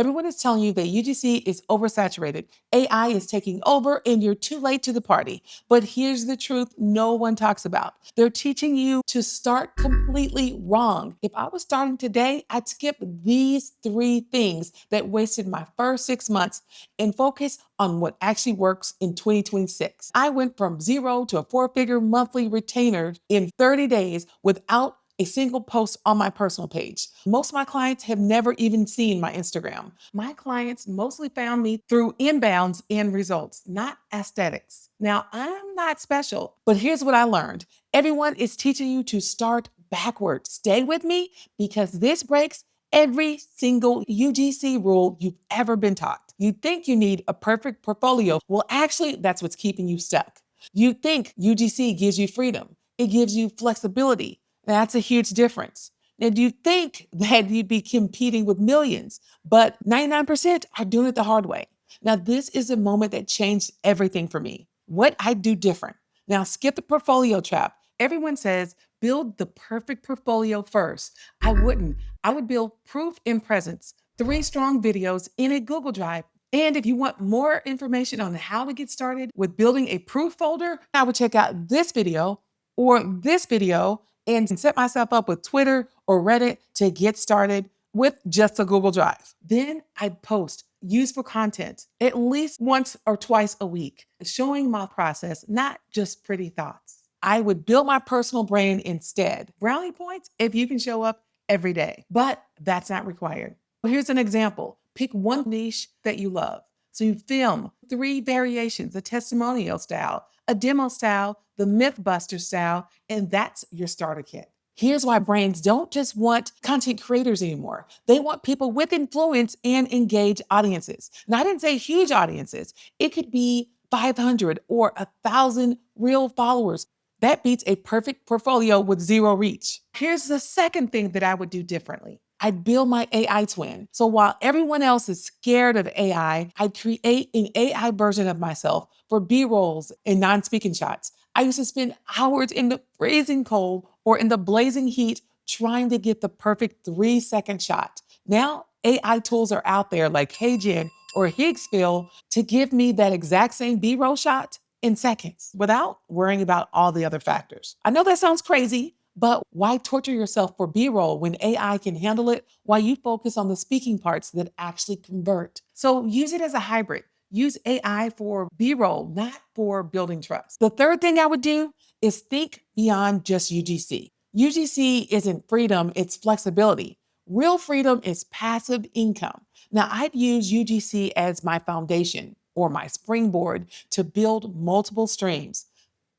Everyone is telling you that UGC is oversaturated, AI is taking over, and you're too late to the party. But here's the truth no one talks about. They're teaching you to start completely wrong. If I was starting today, I'd skip these 3 things that wasted my first 6 months and focus on what actually works in 2026. I went from 0 to a 4-figure monthly retainer in 30 days without a single post on my personal page. Most of my clients have never even seen my Instagram. My clients mostly found me through inbounds and results, not aesthetics. Now, I'm not special, but here's what I learned. Everyone is teaching you to start backwards. Stay with me because this breaks every single UGC rule you've ever been taught. You think you need a perfect portfolio. Well, actually, that's what's keeping you stuck. You think UGC gives you freedom. It gives you flexibility. That's a huge difference. And you think that you'd be competing with millions, but 99% are doing it the hard way. Now, this is a moment that changed everything for me. What I do different. Now, skip the portfolio trap. Everyone says build the perfect portfolio first. I wouldn't. I would build proof in presence, 3 strong videos in a Google Drive. And if you want more information on how to get started with building a proof folder, I would check out this video or this video and set myself up with Twitter or Reddit to get started with just a Google Drive. Then I'd post useful content at least once or twice a week, showing my process, not just pretty thoughts. I would build my personal brand instead. Brownie points if you can show up every day, but that's not required. Here's an example. Pick one niche that you love. So you film 3 variations, a testimonial style, a demo style, the Mythbuster style, and that's your starter kit. Here's why brands don't just want content creators anymore. They want people with influence and engaged audiences. Now, I didn't say huge audiences. It could be 500 or 1,000 real followers. That beats a perfect portfolio with 0 reach. Here's the second thing that I would do differently. I'd build my AI twin. So while everyone else is scared of AI, I'd create an AI version of myself for B-rolls and non-speaking shots. I used to spend hours in the freezing cold or in the blazing heat trying to get the perfect 3-second shot. Now, AI tools are out there like HeyGen or Higgsville to give me that exact same B-roll shot in seconds without worrying about all the other factors. I know that sounds crazy, but why torture yourself for B-roll when AI can handle it while you focus on the speaking parts that actually convert? So use it as a hybrid. Use AI for B-roll, not for building trust. The third thing I would do is think beyond just UGC. UGC isn't freedom, it's flexibility. Real freedom is passive income. Now, I'd use UGC as my foundation or my springboard to build multiple streams.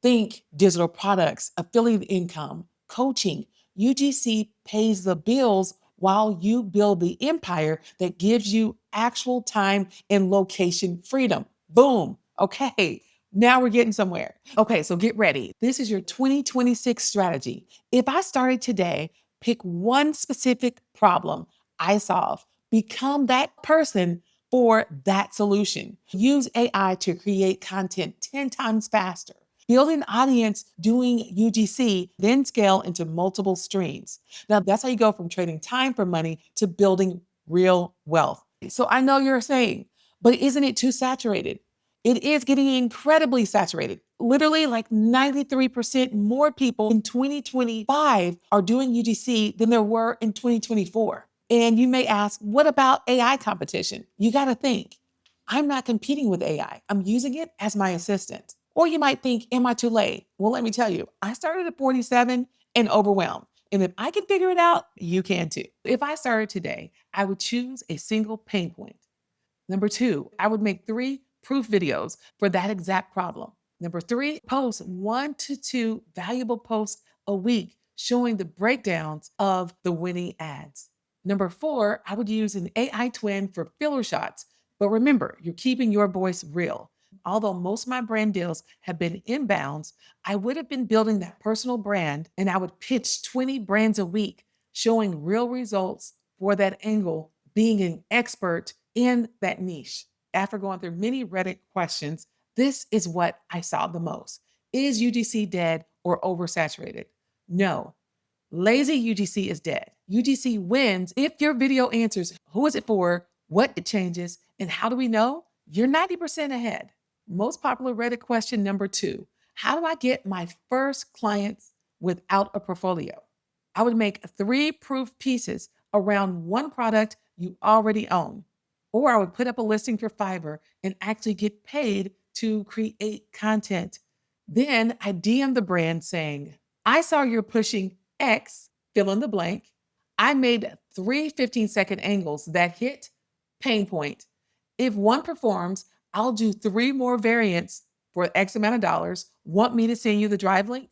Think digital products, affiliate income, coaching. UGC pays the bills while you build the empire that gives you actual time and location freedom. Boom. Okay. Now we're getting somewhere. Okay, so get ready. This is your 2026 strategy. If I started today, pick one specific problem I solve, become that person for that solution. Use AI to create content 10 times faster. Build an audience doing UGC, then scale into multiple streams. Now, that's how you go from trading time for money to building real wealth. So I know you're saying, but isn't it too saturated? It is getting incredibly saturated. Literally, like 93% more people in 2025 are doing UGC than there were in 2024. And you may ask, what about AI competition? You got to think, I'm not competing with AI. I'm using it as my assistant. Or you might think, am I too late? Well, let me tell you, I started at 47 and overwhelmed. And if I can figure it out, you can too. If I started today, I would choose a single pain point. Number 2, I would make 3 proof videos for that exact problem. Number 3, post 1 to 2 valuable posts a week showing the breakdowns of the winning ads. Number 4, I would use an AI twin for filler shots. But remember, you're keeping your voice real. Although most of my brand deals have been inbounds, I would have been building that personal brand and I would pitch 20 brands a week, showing real results for that angle, being an expert in that niche. After going through many Reddit questions, this is what I saw the most. Is UGC dead or oversaturated? No. Lazy UGC is dead. UGC wins if your video answers who is it for, What it changes, and how do we know? You're 90% ahead. Most popular Reddit question number 2: how do I get my first clients without a portfolio? I would make 3 proof pieces around one product you already own. Or I would put up a listing for Fiverr and actually get paid to create content. Then I DM the brand saying, I saw you're pushing X, fill in the blank. I made 3 15-second angles that hit pain point. If one performs, I'll do 3 more variants for X amount of dollars. Want me to send you the drive link?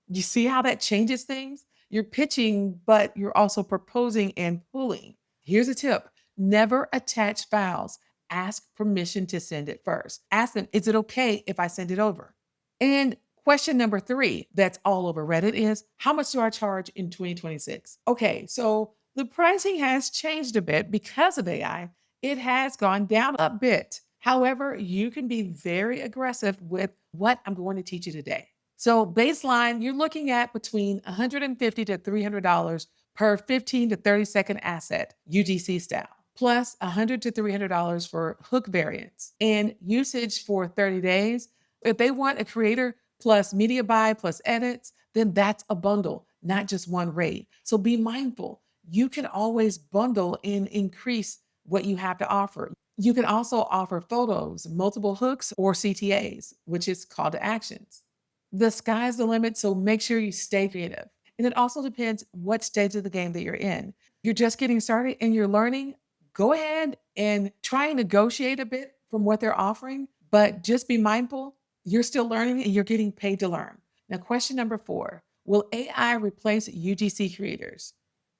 You see how that changes things? You're pitching, but you're also proposing and pulling. Here's a tip: never attach files. Ask permission to send it first. Ask them, is it okay if I send it over? And question number 3 that's all over Reddit is, how much do I charge in 2026? Okay, so the pricing has changed a bit because of AI. It has gone down a bit. However, you can be very aggressive with what I'm going to teach you today. So, baseline, you're looking at between $150 to $300 per 15 to 30-second asset, UGC style, plus $100 to $300 for hook variants and usage for 30 days. If they want a creator plus media buy plus edits, then that's a bundle, not just one rate. So be mindful. You can always bundle and increase what you have to offer. You can also offer photos, multiple hooks, or CTAs, which is call to actions. The sky's the limit, so make sure you stay creative. And it also depends what stage of the game that you're in. You're just getting started and you're learning, go ahead and try and negotiate a bit from what they're offering, but just be mindful you're still learning and you're getting paid to learn. Now, question number 4: will AI replace UGC creators?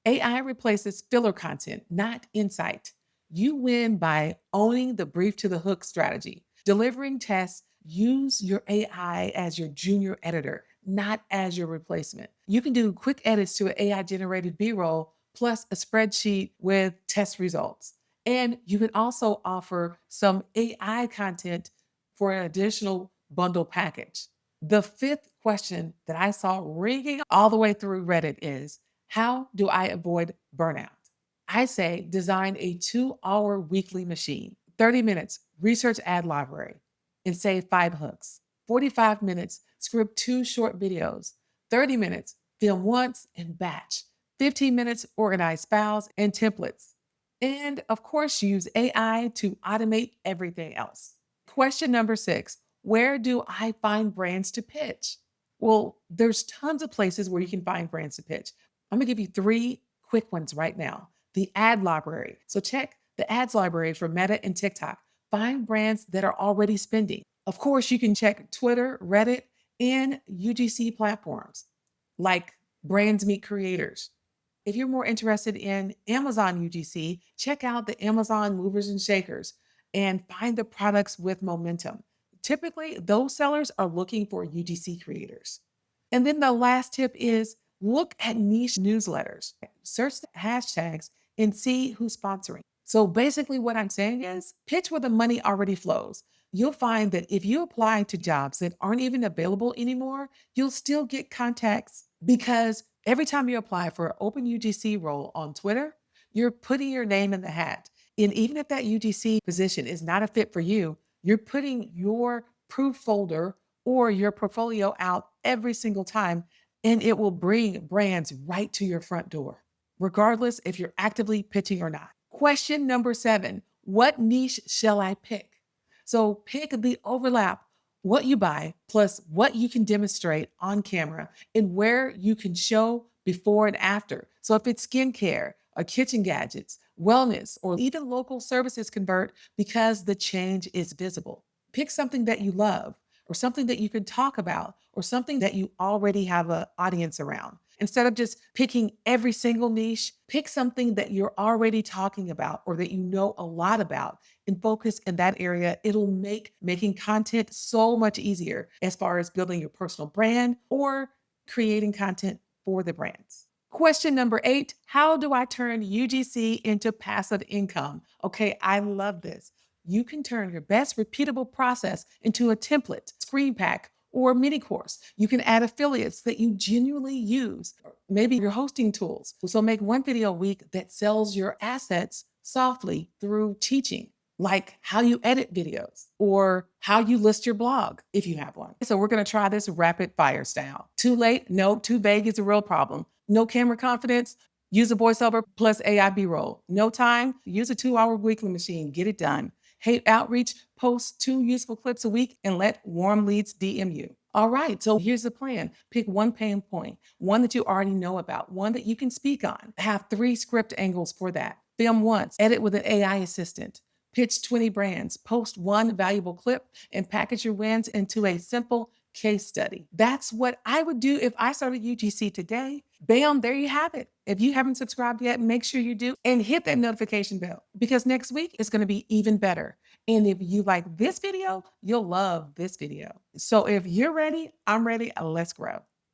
AI replaces filler content, not insight. You win by owning the brief to the hook strategy, delivering tests. Use your AI as your junior editor, not as your replacement. You can do quick edits to an AI generated B roll plus a spreadsheet with test results. And you can also offer some AI content for an additional bundle package. The 5th question that I saw ringing all the way through Reddit is, how do I avoid burnout? I say design a 2-hour weekly machine, 30 minutes, research ad library, and save 5 hooks. 45 minutes, script 2 short videos. 30 minutes, film once and batch. 15 minutes, organize files and templates. And of course, use AI to automate everything else. Question number 6: where do I find brands to pitch? Well, there's tons of places where you can find brands to pitch. I'm gonna give you 3 quick ones right now. The ad library. So check the ads library for Meta and TikTok. Find brands that are already spending. Of course, you can check Twitter, Reddit, and UGC platforms like Brands Meet Creators. If you're more interested in Amazon UGC, check out the Amazon movers and shakers and find the products with momentum. Typically, those sellers are looking for UGC creators. And then the last tip is look at niche newsletters, search the hashtags, and see who's sponsoring. So basically, what I'm saying is pitch where the money already flows. You'll find that if you apply to jobs that aren't even available anymore, you'll still get contacts because every time you apply for an open UGC role on Twitter, you're putting your name in the hat. And even if that UGC position is not a fit for you, you're putting your proof folder or your portfolio out every single time, and it will bring brands right to your front door, regardless if you're actively pitching or not. Question number 7: what niche shall I pick? So pick the overlap, what you buy, plus what you can demonstrate on camera and where you can show before and after. So if it's skincare or kitchen gadgets, wellness, or even local services convert because the change is visible. Pick something that you love or something that you can talk about or something that you already have an audience around. Instead of just picking every single niche, pick something that you're already talking about or that you know a lot about and focus in that area. It'll make making content so much easier as far as building your personal brand or creating content for the brands. Question number 8: how do I turn UGC into passive income? Okay, I love this. You can turn your best repeatable process into a template, screen pack, or mini course. You can add affiliates that you genuinely use, or maybe your hosting tools. So make one video a week that sells your assets softly through teaching, like how you edit videos or how you list your blog if you have one. So we're going to try this rapid fire style. Too late? No, too vague is a real problem. No camera confidence? Use a voiceover plus AI B-roll. No time? Use a 2-hour weekly machine. Get it done. Hate outreach? Post 2 useful clips a week and let warm leads DM you. All right, so here's the plan. Pick one pain point, one that you already know about, one that you can speak on. Have 3 script angles for that. Film once, edit with an AI assistant. Pitch 20 brands, post 1 valuable clip, and package your wins into a simple case study. That's what I would do if I started UGC today. Bam, there you have it. If you haven't subscribed yet, make sure you do and hit that notification bell because next week is going to be even better. And if you like this video, you'll love this video. So if you're ready, I'm ready. Let's grow.